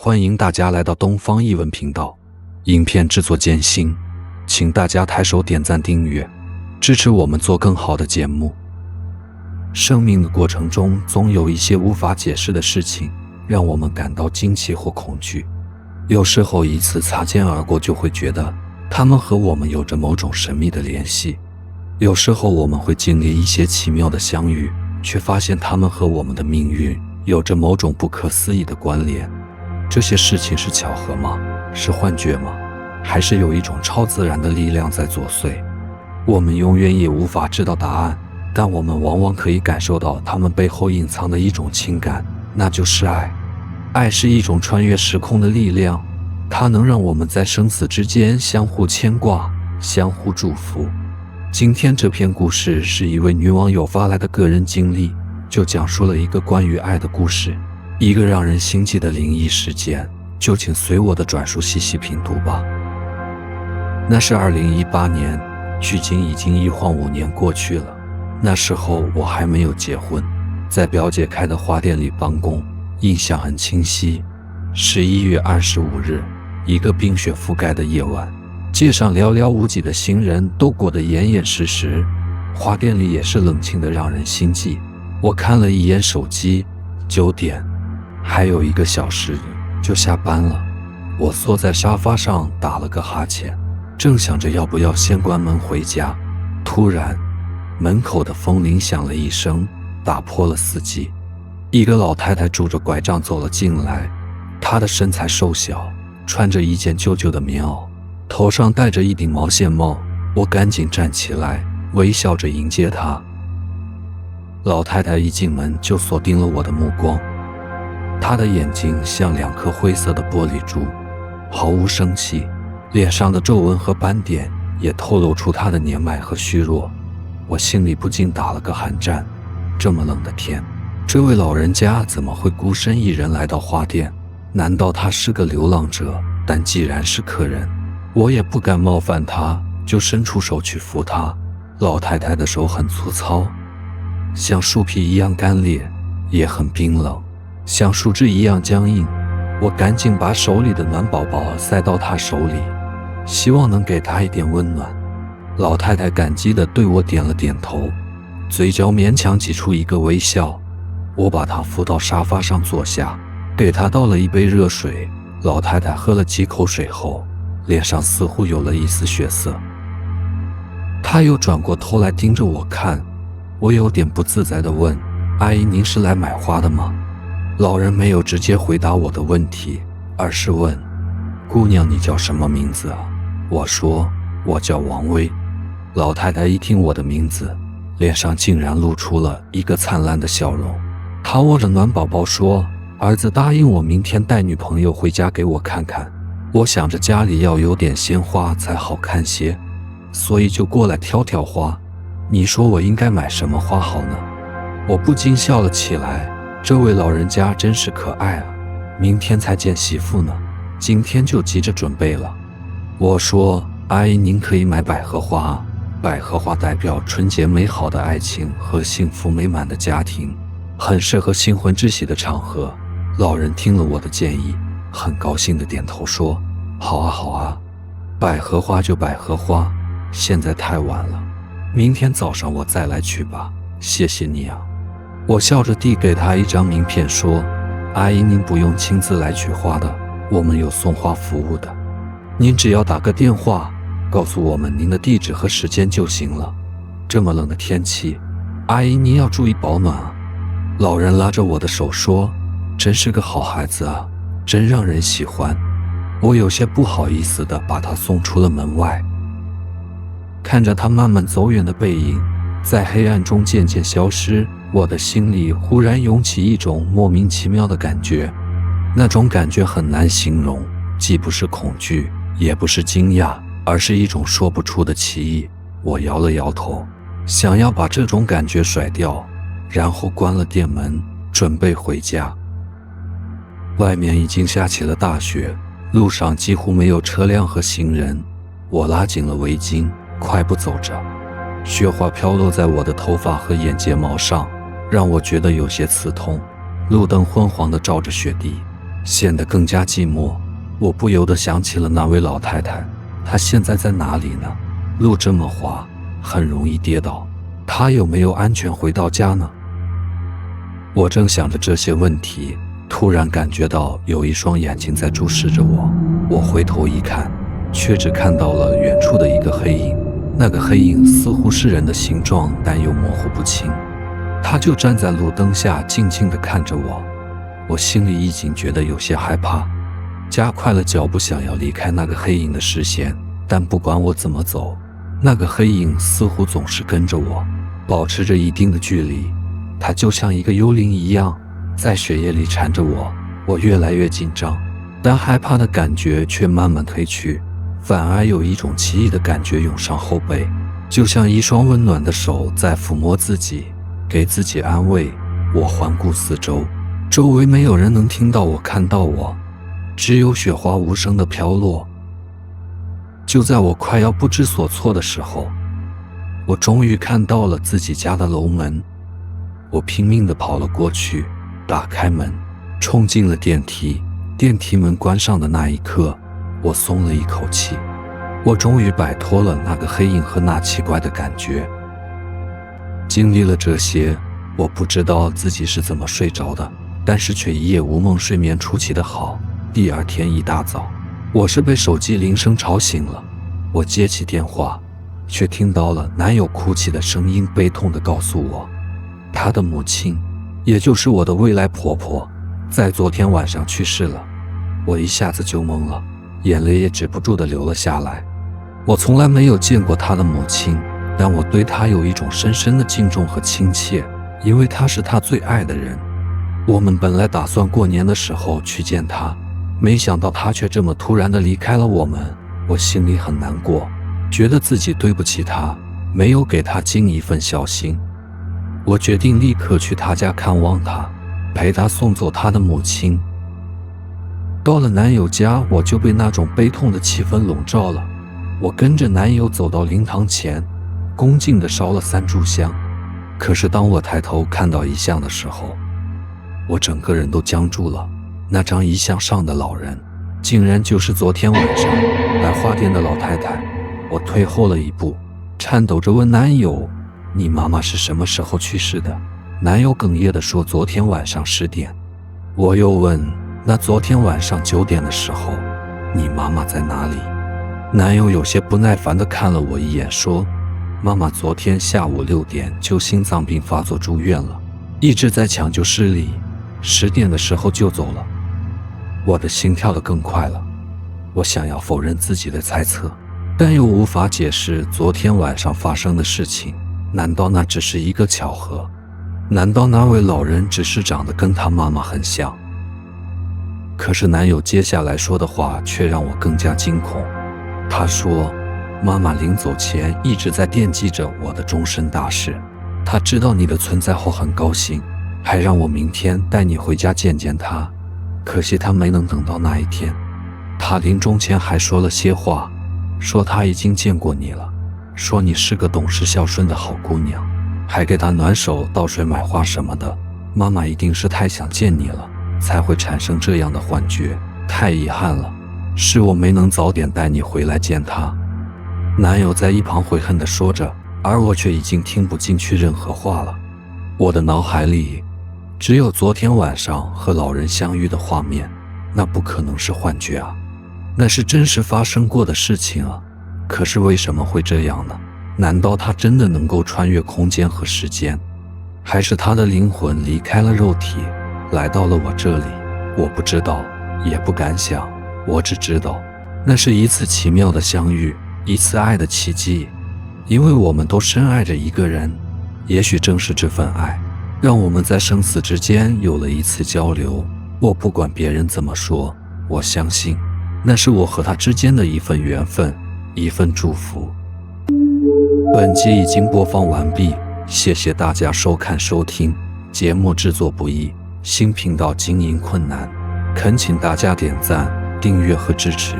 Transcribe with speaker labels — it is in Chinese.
Speaker 1: 欢迎大家来到东方译文频道。影片制作艰辛，请大家抬手点赞订阅，支持我们做更好的节目。生命的过程中，总有一些无法解释的事情，让我们感到惊奇或恐惧。有时候一次擦肩而过，就会觉得它们和我们有着某种神秘的联系。有时候我们会经历一些奇妙的相遇，却发现它们和我们的命运有着某种不可思议的关联。这些事情是巧合吗？是幻觉吗？还是有一种超自然的力量在作祟？我们永远也无法知道答案，但我们往往可以感受到它们背后隐藏的一种情感，那就是爱。爱是一种穿越时空的力量，它能让我们在生死之间相互牵挂，相互祝福。今天这篇故事是一位女网友发来的个人经历，就讲述了一个关于爱的故事，一个让人心悸的灵异事件。就请随我的转述细细品读吧。那是2018年，距今已经一晃5年过去了。那时候我还没有结婚，在表姐开的花店里帮工，印象很清晰。11月25日，一个冰雪覆盖的夜晚，街上寥寥无几的行人都裹得严严实实，花店里也是冷清得让人心悸。我看了一眼手机，9点，还有1个小时就下班了。我缩在沙发上打了个哈欠，正想着要不要先关门回家，突然门口的风铃响了一声，打破了死寂。一个老太太拄着拐杖走了进来，她的身材瘦小，穿着一件旧旧的棉袄，头上戴着一顶毛线帽。我赶紧站起来，微笑着迎接她。老太太一进门就锁定了我的目光，她的眼睛像2颗灰色的玻璃珠，毫无生气，脸上的皱纹和斑点也透露出她的年迈和虚弱。我心里不禁打了个寒战，这么冷的天，这位老人家怎么会孤身一人来到花店？难道他是个流浪者？但既然是客人，我也不敢冒犯他，就伸出手去扶他。老太太的手很粗糙，像树皮一样干裂，也很冰冷，像树枝一样僵硬。我赶紧把手里的暖宝宝塞到她手里，希望能给她一点温暖。老太太感激地对我点了点头，嘴角勉强挤出一个微笑。我把她扶到沙发上坐下，给她倒了一杯热水。老太太喝了几口水后，脸上似乎有了一丝血色。她又转过头来盯着我看，我有点不自在地问：“阿姨，您是来买花的吗？”老人没有直接回答我的问题，而是问：“姑娘，你叫什么名字啊？”我说：“我叫王薇。”老太太一听我的名字，脸上竟然露出了一个灿烂的笑容。她握着暖宝宝说：“儿子答应我明天带女朋友回家给我看看，我想着家里要有点鲜花才好看些，所以就过来挑挑花。你说我应该买什么花好呢？”我不禁笑了起来，这位老人家真是可爱啊，明天才见媳妇呢，今天就急着准备了。我说：“阿姨，您可以买百合花啊，百合花代表纯洁美好的爱情和幸福美满的家庭，很适合新婚之喜的场合。”老人听了我的建议，很高兴地点头说：“好啊好啊，百合花就百合花，现在太晚了，明天早上我再来取吧，谢谢你啊。”我笑着递给他一张名片说：“阿姨，您不用亲自来取花的，我们有送花服务的，您只要打个电话告诉我们您的地址和时间就行了。这么冷的天气，阿姨您要注意保暖啊。”老人拉着我的手说：“真是个好孩子啊，真让人喜欢。”我有些不好意思地把他送出了门外。看着他慢慢走远的背影，在黑暗中渐渐消失，我的心里忽然涌起一种莫名其妙的感觉。那种感觉很难形容，既不是恐惧，也不是惊讶，而是一种说不出的奇异。我摇了摇头，想要把这种感觉甩掉，然后关了店门，准备回家。外面已经下起了大雪，路上几乎没有车辆和行人。我拉紧了围巾，快步走着，雪花飘落在我的头发和眼睫毛上，让我觉得有些刺痛。路灯昏黄地照着雪地，显得更加寂寞。我不由得想起了那位老太太，她现在在哪里呢？路这么滑，很容易跌倒，她有没有安全回到家呢？我正想着这些问题，突然感觉到有一双眼睛在注视着我。我回头一看，却只看到了远处的一个黑影。那个黑影似乎是人的形状，但又模糊不清。他就站在路灯下，静静地看着我。我心里已经觉得有些害怕，加快了脚步，想要离开那个黑影的视线。但不管我怎么走，那个黑影似乎总是跟着我，保持着一定的距离。它就像一个幽灵一样，在血液里缠着我。我越来越紧张，但害怕的感觉却慢慢褪去，反而有一种奇异的感觉涌上后背，就像一双温暖的手在抚摸自己，给自己安慰。我环顾四周，周围没有人能听到我、看到我，只有雪花无声地飘落。就在我快要不知所措的时候，我终于看到了自己家的楼门。我拼命地跑了过去，打开门，冲进了电梯。电梯门关上的那一刻，我松了一口气，我终于摆脱了那个黑影和那奇怪的感觉。经历了这些，我不知道自己是怎么睡着的，但是却一夜无梦，睡眠出奇的好。第二天一大早，我是被手机铃声吵醒了。我接起电话，却听到了男友哭泣的声音，悲痛地告诉我，他的母亲，也就是我的未来婆婆，在昨天晚上去世了。我一下子就懵了，眼泪也止不住地流了下来。我从来没有见过他的母亲，但我对他有一种深深的敬重和亲切，因为他是他最爱的人。我们本来打算过年的时候去见他，没想到他却这么突然地离开了我们。我心里很难过，觉得自己对不起他，没有给他尽一份孝心。我决定立刻去他家看望他，陪他送走他的母亲。到了男友家，我就被那种悲痛的气氛笼罩了。我跟着男友走到灵堂前，恭敬地烧了3炷香。可是当我抬头看到遗像的时候，我整个人都僵住了。那张遗像上的老人，竟然就是昨天晚上来花店的老太太。我退后了一步，颤抖着问男友，你妈妈是什么时候去世的？男友哽咽地说，昨天晚上10点。我又问，那昨天晚上9点的时候，你妈妈在哪里？男友有些不耐烦地看了我一眼，说，妈妈昨天下午6点就心脏病发作住院了，一直在抢救室里，10点的时候就走了。我的心跳得更快了，我想要否认自己的猜测，但又无法解释昨天晚上发生的事情。难道那只是一个巧合？难道那位老人只是长得跟他妈妈很像？可是男友接下来说的话却让我更加惊恐。他说，妈妈临走前一直在惦记着我的终身大事，她知道你的存在后很高兴，还让我明天带你回家见见她。可惜她没能等到那一天。她临终前还说了些话，说她已经见过你了，说你是个懂事孝顺的好姑娘，还给她暖手倒水买花什么的。妈妈一定是太想见你了，才会产生这样的幻觉，太遗憾了，是我没能早点带你回来见她。男友在一旁悔恨地说着，而我却已经听不进去任何话了。我的脑海里只有昨天晚上和老人相遇的画面，那不可能是幻觉啊，那是真实发生过的事情啊。可是为什么会这样呢？难道他真的能够穿越空间和时间，还是他的灵魂离开了肉体，来到了我这里？我不知道，也不敢想，我只知道那是一次奇妙的相遇，一次爱的奇迹。因为我们都深爱着一个人，也许正是这份爱，让我们在生死之间有了一次交流。我不管别人怎么说，我相信那是我和他之间的一份缘分，一份祝福。本集已经播放完毕，谢谢大家收看收听。节目制作不易，新频道经营困难，恳请大家点赞、订阅和支持。